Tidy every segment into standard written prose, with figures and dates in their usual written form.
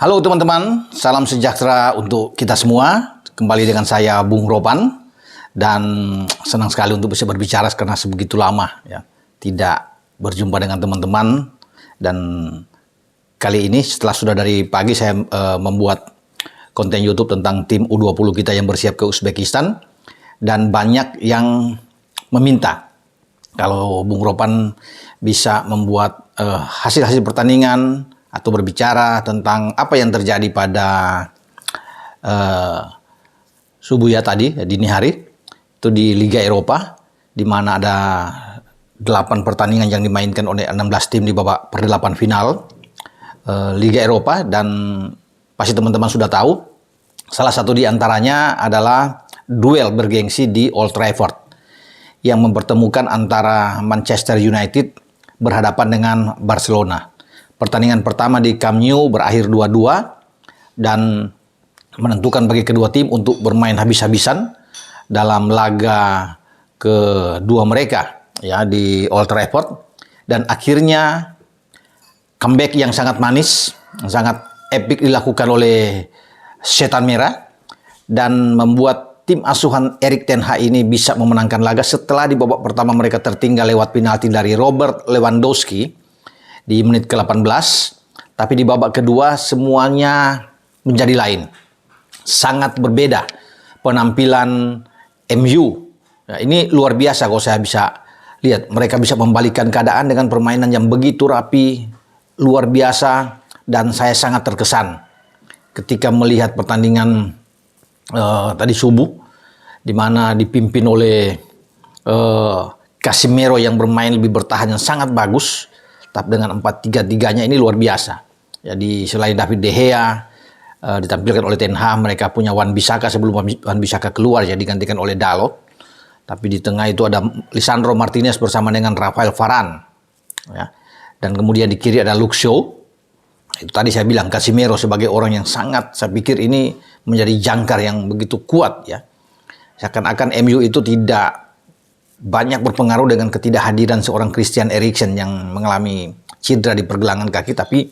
Halo teman-teman, salam sejahtera untuk kita semua. Kembali dengan saya Bung Ropan dan senang sekali untuk bisa berbicara karena sebegitu lama ya tidak berjumpa dengan teman-teman. Dan kali ini setelah sudah dari pagi saya membuat konten YouTube tentang tim U20 kita yang bersiap ke Uzbekistan, dan banyak yang meminta kalau Bung Ropan bisa membuat hasil-hasil pertandingan atau berbicara tentang apa yang terjadi pada subuh ya tadi, dini hari, itu di Liga Eropa, di mana ada 8 pertandingan yang dimainkan oleh 16 tim di babak perdelapan final Liga Eropa. Dan pasti teman-teman sudah tahu, salah satu di antaranya adalah duel bergengsi di Old Trafford yang mempertemukan antara Manchester United berhadapan dengan Barcelona. Pertandingan pertama di Camp Nou berakhir 2-2 dan menentukan bagi kedua tim untuk bermain habis-habisan dalam laga kedua mereka ya di Old Trafford, dan akhirnya comeback yang sangat manis, sangat epik dilakukan oleh Setan Merah dan membuat tim asuhan Erik ten Hag ini bisa memenangkan laga setelah di babak pertama mereka tertinggal lewat penalti dari Robert Lewandowski di menit ke-18, tapi di babak kedua semuanya menjadi lain. Sangat berbeda penampilan MU. Nah, ini luar biasa kalau saya bisa lihat. Mereka bisa membalikkan keadaan dengan permainan yang begitu rapi, luar biasa, dan saya sangat terkesan ketika melihat pertandingan tadi subuh, di mana dipimpin oleh Casemiro yang bermain lebih bertahan yang sangat bagus. Tapi dengan 4-3-3-nya ini luar biasa. Jadi selain David De Gea ditampilkan oleh Ten Hag, mereka punya Wan-Bissaka sebelum Wan-Bissaka keluar ya digantikan oleh Dalot. Tapi di tengah itu ada Lisandro Martinez bersama dengan Rafael Varane. Ya. Dan kemudian di kiri ada Luke Shaw. Itu tadi saya bilang Casemiro sebagai orang yang sangat, saya pikir ini menjadi jangkar yang begitu kuat ya. Seakan-akan MU itu tidak banyak berpengaruh dengan ketidakhadiran seorang Christian Eriksen yang mengalami cedera di pergelangan kaki, tapi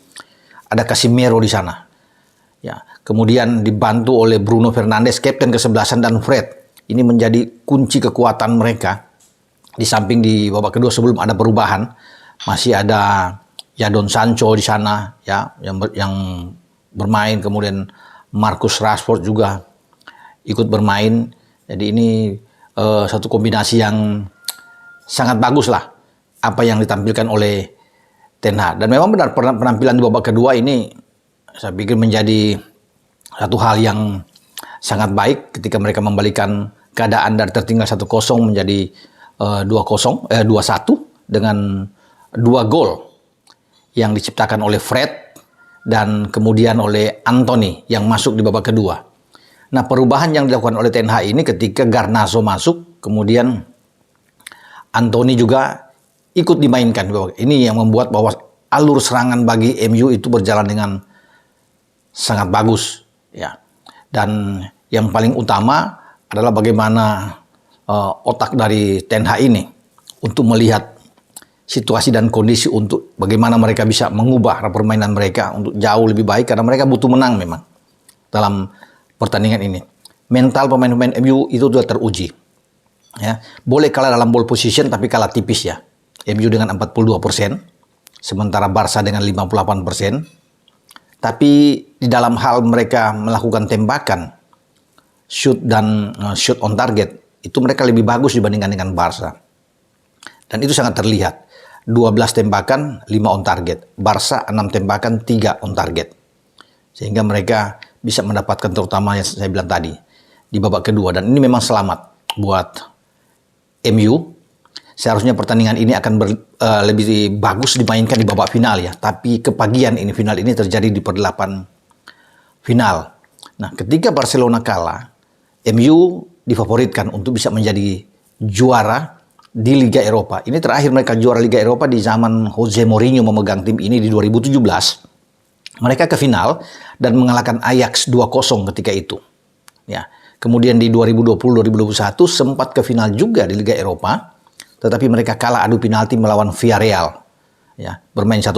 ada Casemiro di sana. Ya, kemudian dibantu oleh Bruno Fernandes, kapten kesebelasan, dan Fred. Ini menjadi kunci kekuatan mereka. Di samping di babak kedua sebelum ada perubahan, masih ada Jadon Sancho di sana ya yang bermain, kemudian Marcus Rashford juga ikut bermain. Jadi ini satu kombinasi yang sangat bagus lah apa yang ditampilkan oleh Ten Hag. Dan memang benar penampilan di babak kedua ini saya pikir menjadi satu hal yang sangat baik ketika mereka membalikan keadaan dari tertinggal 1-0 menjadi 2-1 dengan 2 gol yang diciptakan oleh Fred dan kemudian oleh Anthony yang masuk di babak kedua. Nah, perubahan yang dilakukan oleh Ten Hag ini ketika Garnacho masuk, kemudian Anthony juga ikut dimainkan. Ini yang membuat bahwa alur serangan bagi MU itu berjalan dengan sangat bagus ya. Dan yang paling utama adalah bagaimana otak dari Ten Hag ini untuk melihat situasi dan kondisi untuk bagaimana mereka bisa mengubah permainan mereka untuk jauh lebih baik, karena mereka butuh menang memang dalam pertandingan ini. Mental pemain-pemain MU itu sudah teruji. Ya, boleh kalah dalam ball position tapi kalah tipis ya. MU dengan 42%, sementara Barca dengan 58%. Tapi di dalam hal mereka melakukan tembakan, shoot dan shoot on target, itu mereka lebih bagus dibandingkan dengan Barca. Dan itu sangat terlihat. 12 tembakan, 5 on target. Barca 6 tembakan, 3 on target. Sehingga mereka bisa mendapatkan terutama yang saya bilang tadi di babak kedua, dan ini memang selamat buat MU. Seharusnya pertandingan ini akan lebih bagus dimainkan di babak final ya, tapi kepagian ini final ini terjadi di perdelapan final. Nah, ketika Barcelona kalah, MU difavoritkan untuk bisa menjadi juara di Liga Eropa. Ini terakhir mereka juara Liga Eropa di zaman Jose Mourinho memegang tim ini di 2017. Mereka ke final dan mengalahkan Ajax 2-0 ketika itu. Ya. Kemudian di 2020-2021 sempat ke final juga di Liga Eropa, tetapi mereka kalah adu penalti melawan Villarreal. Ya, bermain 1-1,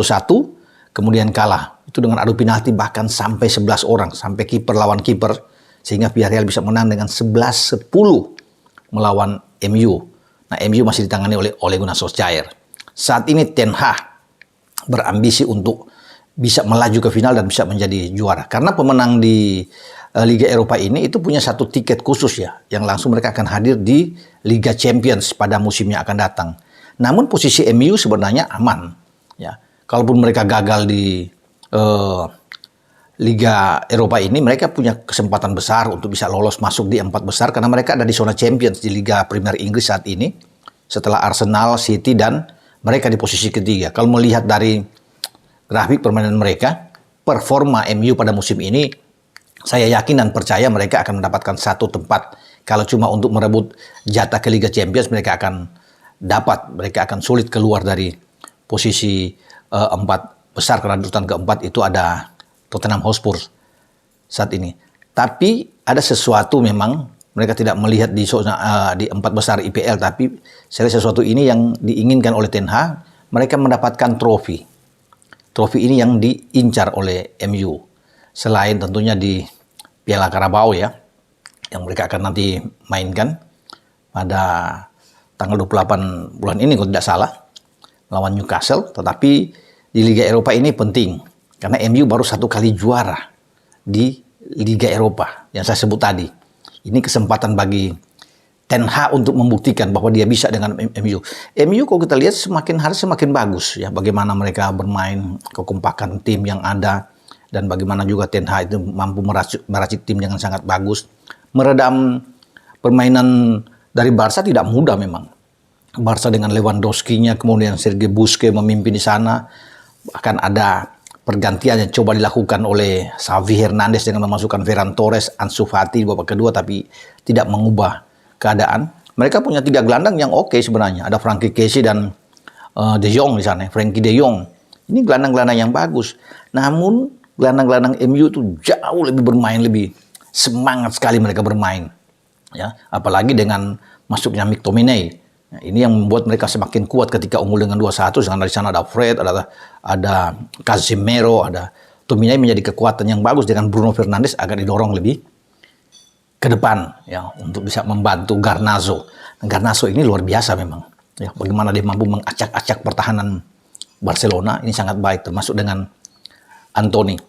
kemudian kalah itu dengan adu penalti bahkan sampai 11 orang, sampai kiper lawan kiper, sehingga Villarreal bisa menang dengan 11-10 melawan MU. Nah, MU masih ditangani oleh Ole Gunnar Solskjaer. Saat ini Ten Hag berambisi untuk bisa melaju ke final dan bisa menjadi juara. Karena pemenang di Liga Eropa ini itu punya satu tiket khusus ya, yang langsung mereka akan hadir di Liga Champions pada musim yang akan datang. Namun posisi MU sebenarnya aman ya. Kalaupun mereka gagal di Liga Eropa ini, mereka punya kesempatan besar untuk bisa lolos masuk di 4 besar karena mereka ada di zona Champions di Liga Premier Inggris saat ini setelah Arsenal, City, dan mereka di posisi ketiga. Kalau melihat dari grafik permainan mereka, performa MU pada musim ini, saya yakin dan percaya mereka akan mendapatkan satu tempat. Kalau cuma untuk merebut jatah ke Liga Champions, mereka akan sulit keluar dari posisi 4 besar, karena urutan keempat itu ada Tottenham Hotspur saat ini. Tapi ada sesuatu, memang mereka tidak melihat di 4 besar IPL, tapi saya lihat sesuatu ini yang diinginkan oleh Ten Hag, mereka mendapatkan trofi. Trofi ini yang diincar oleh MU. Selain tentunya di Piala Carabao ya, yang mereka akan nanti mainkan pada tanggal 28 bulan ini kalau tidak salah, lawan Newcastle. Tetapi di Liga Eropa ini penting, karena MU baru 1 kali juara di Liga Eropa yang saya sebut tadi. Ini kesempatan bagi Ten Hag untuk membuktikan bahwa dia bisa dengan MU. MU kalau kita lihat semakin hari semakin bagus ya, bagaimana mereka bermain, kekompakan tim yang ada, dan bagaimana juga Ten Hag itu mampu meracik tim dengan sangat bagus. Meredam permainan dari Barca tidak mudah memang. Barca dengan Lewandowski-nya, kemudian Sergio Busquets memimpin di sana. Akan ada pergantian yang coba dilakukan oleh Xavi Hernandez dengan memasukkan Ferran Torres, Ansu Fati di babak kedua, tapi tidak mengubah keadaan. Mereka punya 3 gelandang yang oke sebenarnya. Ada Frankie Kessie dan De Jong di sana. Frankie De Jong. Ini gelandang-gelandang yang bagus. Namun gelandang-gelandang MU itu jauh lebih bermain, lebih semangat sekali mereka bermain. Ya, apalagi dengan masuknya McTominay. Nah, ini yang membuat mereka semakin kuat ketika unggul dengan 2-1. Sedangkan di sana ada Fred, ada Casemiro, ada Tominay menjadi kekuatan yang bagus dengan Bruno Fernandes agar didorong lebih ke depan ya untuk bisa membantu Garnacho. Nah, Garnacho ini luar biasa memang. Ya, bagaimana dia mampu mengacak-acak pertahanan Barcelona ini sangat baik, termasuk dengan Anthony.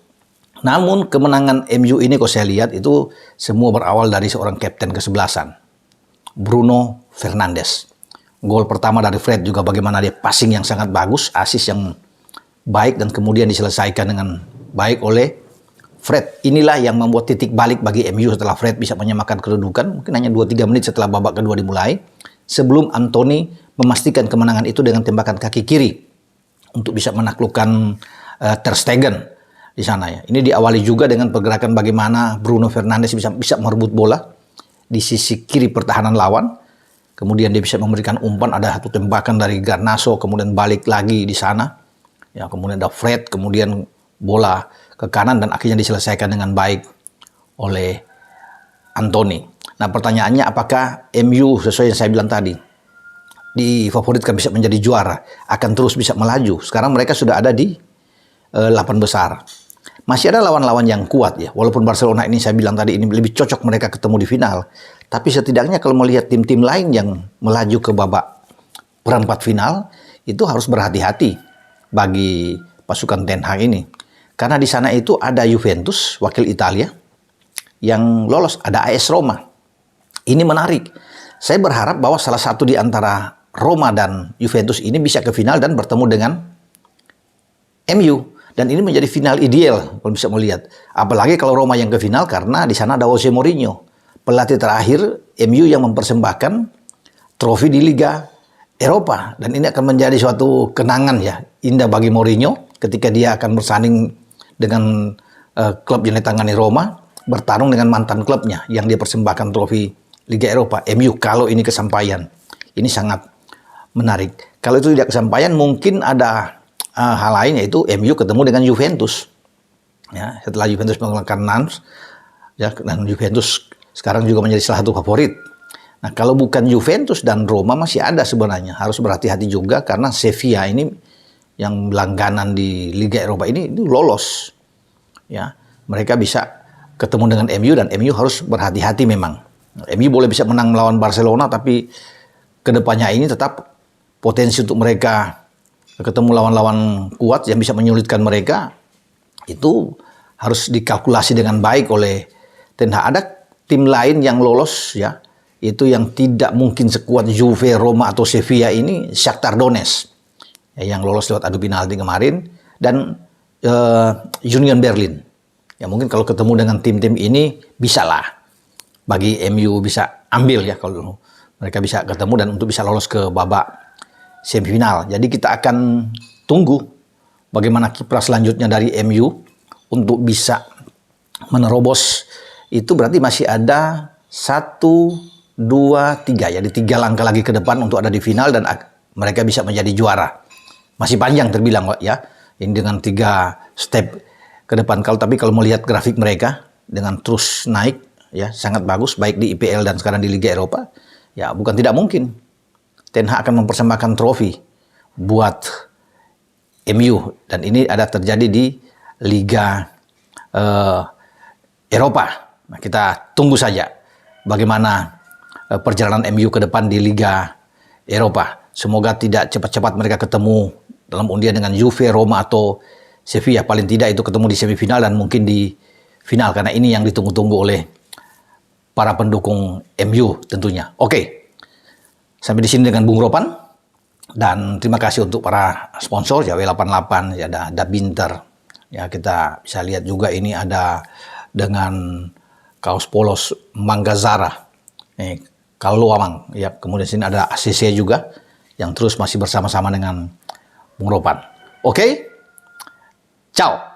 Namun kemenangan MU ini kalau saya lihat itu semua berawal dari seorang kapten kesebelasan, Bruno Fernandes. Gol pertama dari Fred juga bagaimana dia passing yang sangat bagus, assist yang baik, dan kemudian diselesaikan dengan baik oleh Fred. Inilah yang membuat titik balik bagi MU setelah Fred bisa menyamakan kedudukan, mungkin hanya 2-3 menit setelah babak kedua dimulai, sebelum Anthony memastikan kemenangan itu dengan tembakan kaki kiri untuk bisa menaklukkan Ter Stegen di sana ya. Ini diawali juga dengan pergerakan bagaimana Bruno Fernandes bisa merebut bola di sisi kiri pertahanan lawan. Kemudian dia bisa memberikan umpan, ada satu tembakan dari Garnacho, kemudian balik lagi di sana. Ya, kemudian ada Fred, kemudian bola ke kanan dan akhirnya diselesaikan dengan baik oleh Anthony. Nah, pertanyaannya apakah MU sesuai yang saya bilang tadi difavoritkan bisa menjadi juara, akan terus bisa melaju? Sekarang mereka sudah ada di 8 besar. Masih ada lawan-lawan yang kuat ya. Walaupun Barcelona ini saya bilang tadi ini lebih cocok mereka ketemu di final. Tapi setidaknya kalau melihat tim-tim lain yang melaju ke babak perempat final, itu harus berhati-hati bagi pasukan Ten Hag ini. Karena di sana itu ada Juventus, wakil Italia, yang lolos. Ada AS Roma. Ini menarik. Saya berharap bahwa salah satu di antara Roma dan Juventus ini bisa ke final dan bertemu dengan MU. Dan ini menjadi final ideal kalau bisa melihat. Apalagi kalau Roma yang ke final, karena di sana ada Jose Mourinho, pelatih terakhir MU yang mempersembahkan trofi di Liga Eropa. Dan ini akan menjadi suatu kenangan ya, indah bagi Mourinho ketika dia akan bersanding dengan klub yang ditangani Roma, bertarung dengan mantan klubnya yang dia persembahkan trofi Liga Eropa, MU, kalau ini kesampaian. Ini sangat menarik. Kalau itu tidak kesampaian, mungkin ada hal lain, yaitu MU ketemu dengan Juventus. Ya, setelah Juventus mengalahkan Nantes, ya, dan Juventus sekarang juga menjadi salah satu favorit. Nah, kalau bukan Juventus dan Roma masih ada sebenarnya. Harus berhati-hati juga karena Sevilla ini yang langganan di Liga Eropa ini itu lolos. Ya, mereka bisa ketemu dengan MU dan MU harus berhati-hati memang. MU boleh bisa menang melawan Barcelona, tapi kedepannya ini tetap potensi untuk mereka ketemu lawan-lawan kuat yang bisa menyulitkan mereka itu harus dikalkulasi dengan baik oleh Ten Hag. Ada tim lain yang lolos ya, itu yang tidak mungkin sekuat Juve, Roma atau Sevilla ini, Shakhtar Donetsk ya, yang lolos lewat adu penalti kemarin, dan Union Berlin. Ya mungkin kalau ketemu dengan tim-tim ini bisa lah bagi MU bisa ambil ya kalau mereka bisa ketemu dan untuk bisa lolos ke babak semifinal. Jadi kita akan tunggu bagaimana kiprah selanjutnya dari MU untuk bisa menerobos. Itu berarti masih ada 1, 2, 3 ya, di 3 langkah lagi ke depan untuk ada di final dan mereka bisa menjadi juara. Masih panjang terbilang ya, ini dengan 3 step ke depan. Tapi kalau melihat grafik mereka dengan terus naik ya, sangat bagus baik di IPL dan sekarang di Liga Eropa. Ya bukan tidak mungkin Ten Hag akan mempersembahkan trofi buat MU, dan ini ada terjadi di Liga Eropa. Nah, kita tunggu saja bagaimana perjalanan MU ke depan di Liga Eropa. Semoga tidak cepat-cepat mereka ketemu dalam undian dengan Juve, Roma atau Sevilla. Paling tidak itu ketemu di semifinal dan mungkin di final, karena ini yang ditunggu-tunggu oleh para pendukung MU tentunya. Oke, sampai di sini dengan Bung Ropan, dan terima kasih untuk para sponsor ya, W88 ya, ada Binter ya, kita bisa lihat juga ini ada dengan kaos polos Manggazara, kalau Amang ya, kemudian sini ada ACC juga yang terus masih bersama-sama dengan Bung Ropan. Oke, ciao.